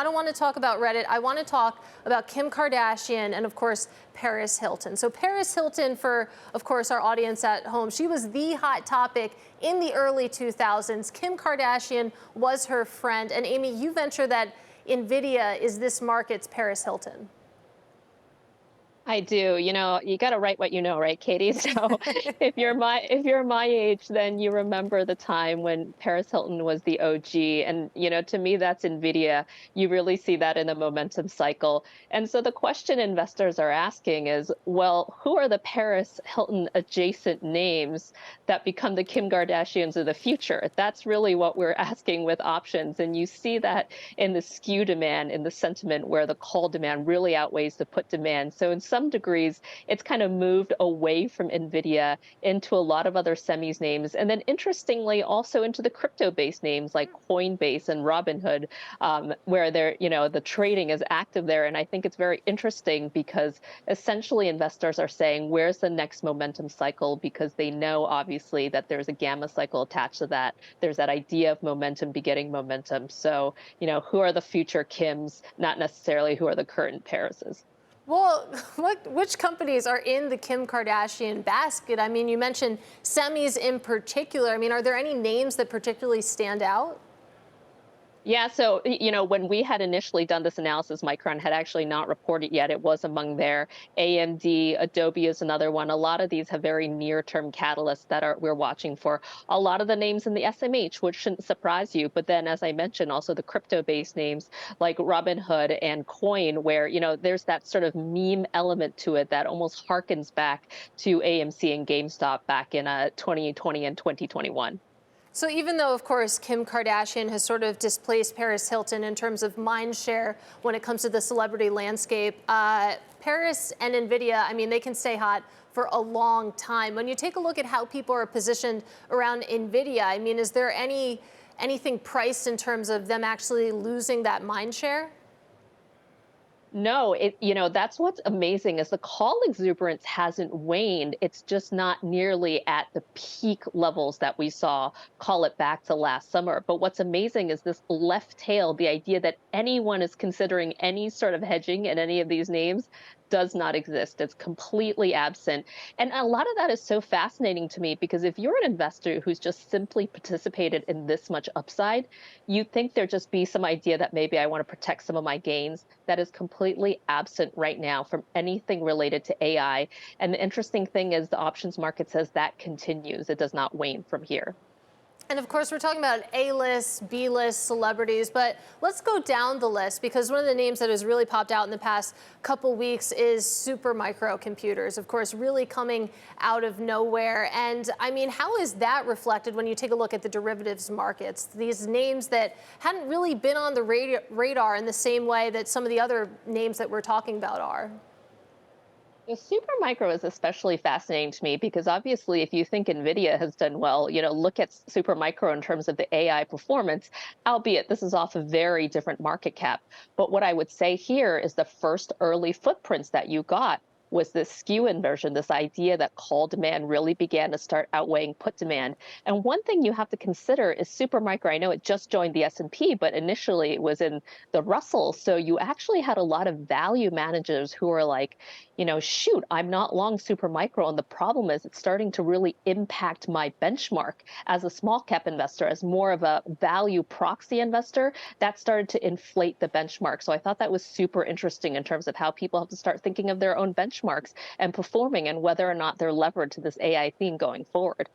I don't want to talk about Reddit. I want to talk about Kim Kardashian and, of course, Paris Hilton. So Paris Hilton, for, of course, our audience at home, she was the hot topic in the early 2000s. Kim Kardashian was her friend. And Amy, you venture that Nvidia is this market's Paris Hilton. I do. You got to write what you know, right, Katie? So if you're my age, then you remember the time when Paris Hilton was the OG, and to me, that's Nvidia. You really see that in the momentum cycle. And so the question investors are asking is, well, who are the Paris Hilton adjacent names that become the Kim Kardashians of the future? That's really what we're asking with options, and you see that in the skew demand, in the sentiment where the call demand really outweighs the put demand. So in some degrees, it's kind of moved away from Nvidia into a lot of other semis names. And then interestingly, also into the crypto-based names like Coinbase and Robinhood, where the trading is active there. And I think it's very interesting because essentially investors are saying, where's the next momentum cycle? Because they know obviously that there's a gamma cycle attached to that. There's that idea of momentum begetting momentum. So, who are the future Kims, not necessarily who are the current Parises. Well, which companies are in the Kim Kardashian basket? I mean, you mentioned semis in particular. I mean, are there any names that particularly stand out? Yeah, so when we had initially done this analysis, Micron had actually not reported yet. It was among their AMD, Adobe is another one. A lot of these have very near-term catalysts that we're watching for. A lot of the names in the SMH, which shouldn't surprise you, but then as I mentioned, also the crypto-based names like Robinhood and Coin, where there's that sort of meme element to it that almost harkens back to AMC and GameStop back in 2020 and 2021. So even though, of course, Kim Kardashian has sort of displaced Paris Hilton in terms of mind share when it comes to the celebrity landscape, Paris and Nvidia, I mean, they can stay hot for a long time. When you take a look at how people are positioned around Nvidia, I mean, is there anything priced in terms of them actually losing that mind share? No, that's what's amazing is the call exuberance hasn't waned. It's just not nearly at the peak levels that we saw, call it back to last summer. But what's amazing is this left tail, the idea that anyone is considering any sort of hedging in any of these names does not exist. It's completely absent. And a lot of that is so fascinating to me because if you're an investor who's just simply participated in this much upside, you'd think there'd just be some idea that maybe I want to protect some of my gains. That is completely absent right now from anything related to AI. And the interesting thing is the options market says that continues. It does not wane from here. And of course, we're talking about A-list, B-list celebrities, but let's go down the list because one of the names that has really popped out in the past couple weeks is Supermicro computers, of course, really coming out of nowhere. And I mean, how is that reflected when you take a look at the derivatives markets? These names that hadn't really been on the radar in the same way that some of the other names that we're talking about are. The Supermicro is especially fascinating to me because obviously, if you think NVIDIA has done well, look at Supermicro in terms of the AI performance, albeit this is off a very different market cap. But what I would say here is the first early footprints that you got was this skew inversion, this idea that call demand really began to start outweighing put demand. And one thing you have to consider is Supermicro. I know it just joined the S&P, but initially it was in the Russell. So you actually had a lot of value managers who are like, shoot, I'm not long Supermicro. And the problem is it's starting to really impact my benchmark as a small cap investor, as more of a value proxy investor. That started to inflate the benchmark. So I thought that was super interesting in terms of how people have to start thinking of their own benchmarks and performing and whether or not they're levered to this AI theme going forward.